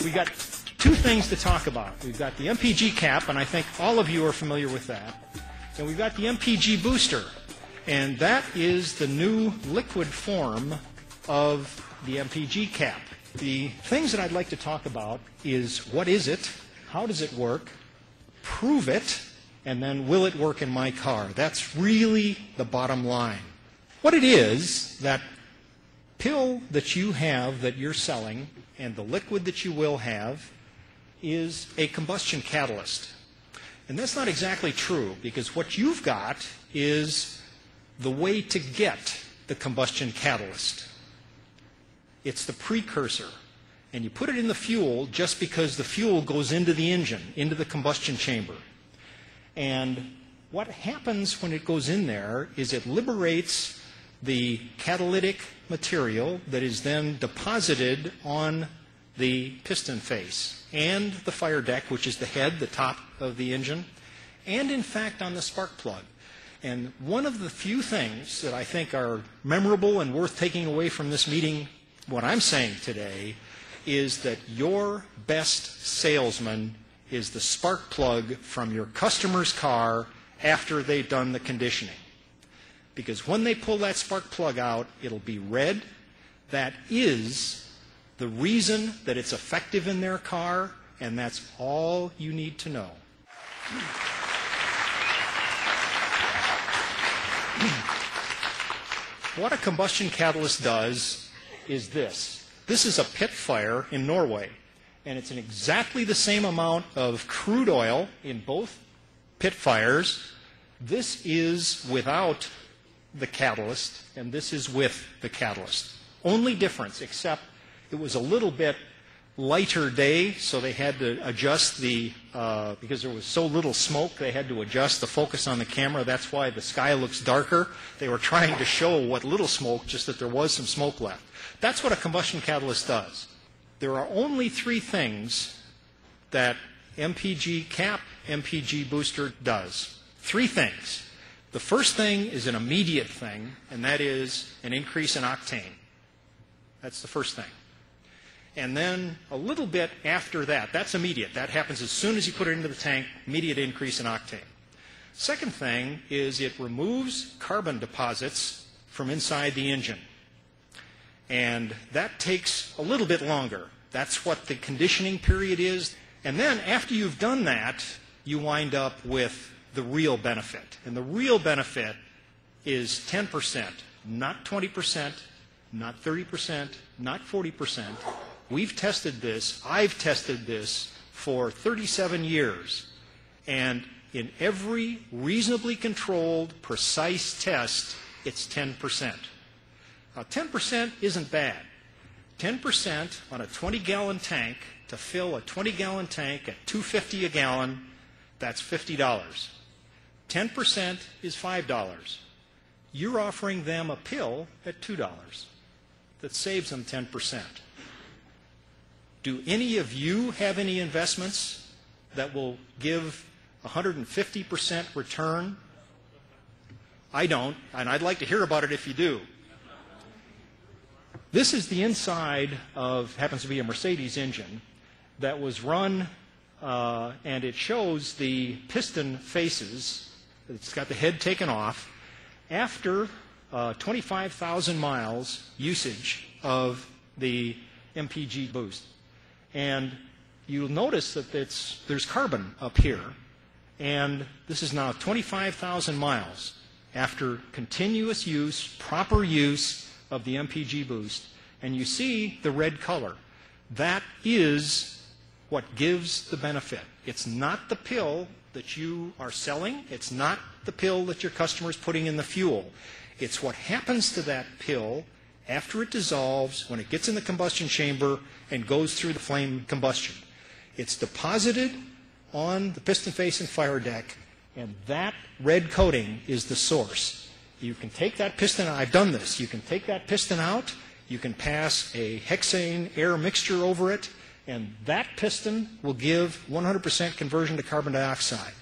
we've got two things to talk about. We've got the MPG cap, and I think all of you are familiar with that. And we've got the MPG booster, and that is the new liquid form of the MPG cap. The things that I'd like to talk about is what is it, how does it work, prove it, and then will it work in my car? That's really the bottom line. What it is, that pill that you have that you're selling and the liquid that you will have is a combustion catalyst. And that's not exactly true, because what you've got is the way to get the combustion catalyst. It's the precursor. And you put it in the fuel just because the fuel goes into the engine, into the combustion chamber. And what happens when it goes in there is it liberates the catalytic material that is then deposited on the piston face and the fire deck, which is the head, the top of the engine, and in fact on the spark plug. And one of the few things that I think are memorable and worth taking away from this meeting, what I'm saying today, is that your best salesman is the spark plug from your customer's car after they've done the conditioning. Because when they pull that spark plug out, it'll be red. That is the reason that it's effective in their car, and that's all you need to know. What a combustion catalyst does is this. This is a pit fire in Norway, and it's in exactly the same amount of crude oil in both pit fires. This is without the catalyst, and this is with the catalyst. Only difference, except it was a little bit lighter day, so they had to adjust the, because there was so little smoke, they had to adjust the focus on the camera. That's why the sky looks darker. They were trying to show what little smoke, just that there was some smoke left. That's what a combustion catalyst does. There are only three things that MPG cap, MPG booster does. Three things. The first thing is an immediate thing, and that is an increase in octane. That's the first thing. And then a little bit after that, that's immediate. That happens as soon as you put it into the tank, immediate increase in octane. Second thing is it removes carbon deposits from inside the engine. And that takes a little bit longer. That's what the conditioning period is. And then after you've done that, you wind up with the real benefit. And the real benefit is 10%, not 20%, not 30%, not 40%. We've tested this. I've tested this for 37 years. And in every reasonably controlled, precise test, it's 10%. Now, 10% isn't bad. 10% on a 20-gallon tank, to fill a 20-gallon tank at $2.50 a gallon, that's $50. 10% is $5. You're offering them a pill at $2 that saves them 10%. Do any of you have any investments that will give 150% return? I don't, and I'd like to hear about it if you do. This is the inside of, happens to be a Mercedes engine, that was run, and it shows the piston faces. It's got the head taken off after 25,000 miles usage of the MPG boost. And you'll notice that there's carbon up here. And this is now 25,000 miles after continuous use, proper use of the MPG boost. And you see the red color. That is what gives the benefit. It's not the pill that you are selling. It's not the pill that your customer is putting in the fuel. It's what happens to that pill after it dissolves, when it gets in the combustion chamber and goes through the flame combustion. It's deposited on the piston face and fire deck, and that red coating is the source. You can take that piston, I've done this, you can take that piston out, you can pass a hexane air mixture over it, and that piston will give 100% conversion to carbon dioxide.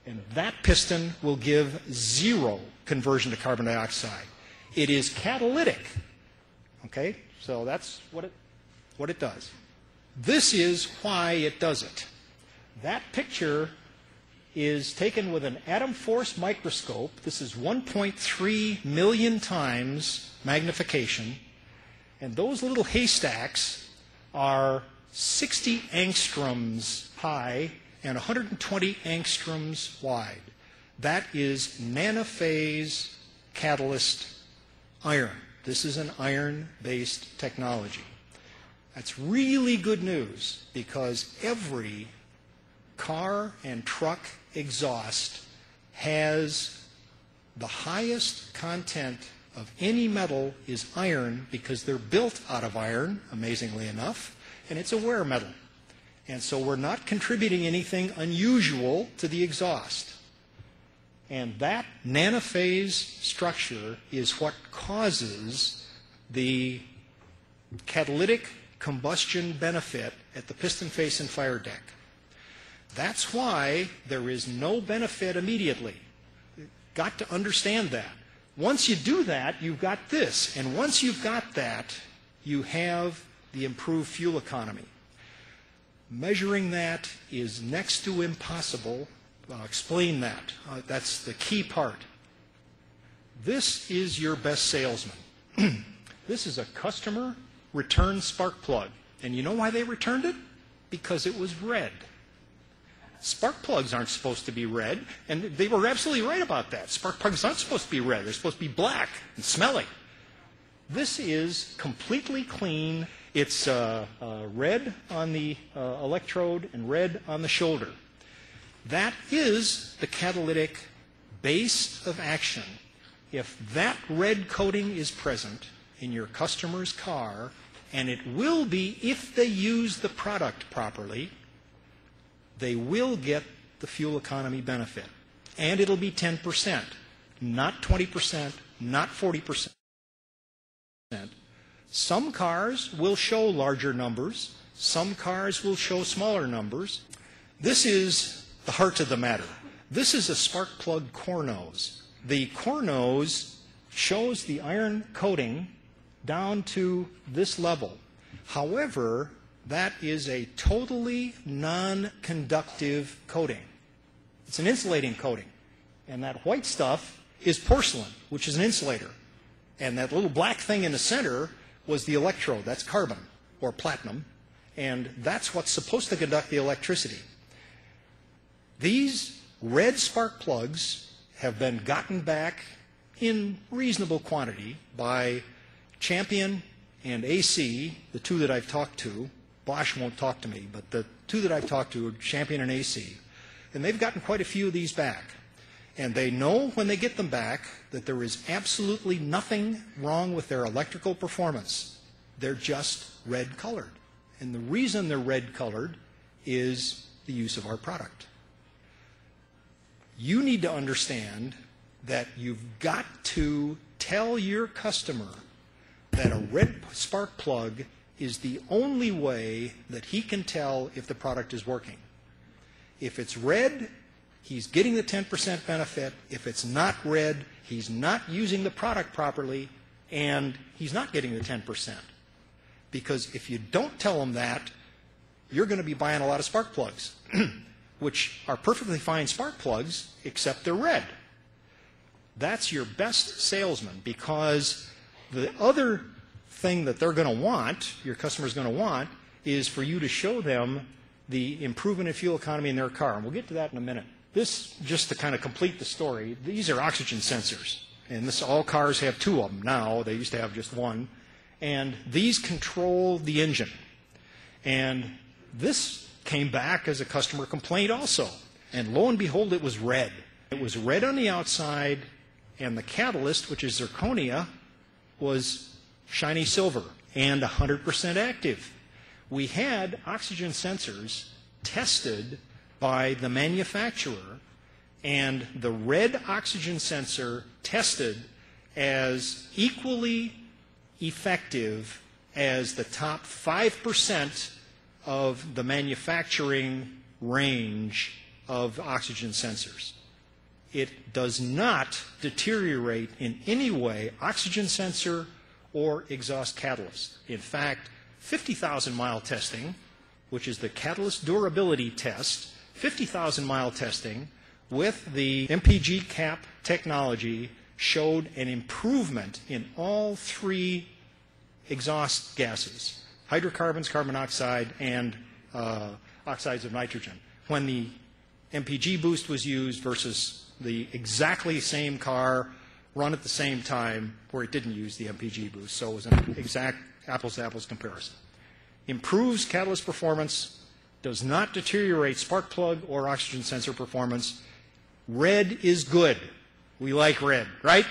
And that piston will give 0 conversion to carbon dioxide. It is catalytic. Okay? So that's what it does. This is why it does it. That picture is taken with an atom force microscope. This is 1.3 million times magnification. And those little haystacks are 60 angstroms high and 120 angstroms wide. That is nanophase catalyst iron. This is an iron-based technology. That's really good news because every car and truck exhaust has the highest content of any metal is iron because they're built out of iron, amazingly enough, and it's a wear metal. And so we're not contributing anything unusual to the exhaust. And that nanophase structure is what causes the catalytic combustion benefit at the piston face and fire deck. That's why there is no benefit immediately. Got to understand that. Once you do that, you've got this. And once you've got that, you have the improved fuel economy. Measuring that is next to impossible. I'll explain that. That's the key part. This is your best salesman. This is a customer return spark plug. And you know why they returned it? Because it was red. Spark plugs aren't supposed to be red, and they were absolutely right about that. Spark plugs aren't supposed to be red. They're supposed to be black and smelly. This is completely clean. It's red on the electrode and red on the shoulder. That is the catalytic base of action. If that red coating is present in your customer's car, and it will be if they use the product properly, they will get the fuel economy benefit. And it'll be 10%, not 20%, not 40%. Some cars will show larger numbers. Some cars will show smaller numbers. This is the heart of the matter. This is a spark plug core nose. The core nose shows the iron coating down to this level. However, that is a totally non-conductive coating. It's an insulating coating. And that white stuff is porcelain, which is an insulator. And that little black thing in the center was the electrode. That's carbon or platinum. And that's what's supposed to conduct the electricity. These red spark plugs have been gotten back in reasonable quantity by Champion and AC, the two that I've talked to. Bosch won't talk to me, but the two that I've talked to are Champion and AC. And they've gotten quite a few of these back. And they know when they get them back that there is absolutely nothing wrong with their electrical performance. They're just red colored. And the reason they're red colored is the use of our product. You need to understand that you've got to tell your customer that a red spark plug is the only way that he can tell if the product is working. If it's red, he's getting the 10% benefit. If it's not red, he's not using the product properly, and he's not getting the 10%. Because if you don't tell him that, you're going to be buying a lot of spark plugs, which are perfectly fine spark plugs, except they're red. That's your best salesman, because the other thing that they're going to want, your customer's going to want, is for you to show them the improvement in fuel economy in their car. And we'll get to that in a minute. This, just to kind of complete the story, these are oxygen sensors. And all cars have two of them now. They used to have just one. And these control the engine. And this came back as a customer complaint also. And lo and behold, it was red. It was red on the outside, and the catalyst, which is zirconia, was shiny silver and 100% active. We had oxygen sensors tested by the manufacturer, and the red oxygen sensor tested as equally effective as the top 5% of the manufacturing range of oxygen sensors. It does not deteriorate in any way oxygen sensor or exhaust catalyst. In fact, 50,000 mile testing which is the catalyst durability test, 50,000 mile testing with the MPG cap technology, showed an improvement in all three exhaust gases, hydrocarbons, carbon dioxide, and oxides of nitrogen, when the MPG boost was used versus the exactly same car run at the same time where it didn't use the MPG boost. So it was an exact apples-to-apples comparison. Improves catalyst performance, does not deteriorate spark plug or oxygen sensor performance. Red is good. We like red, right?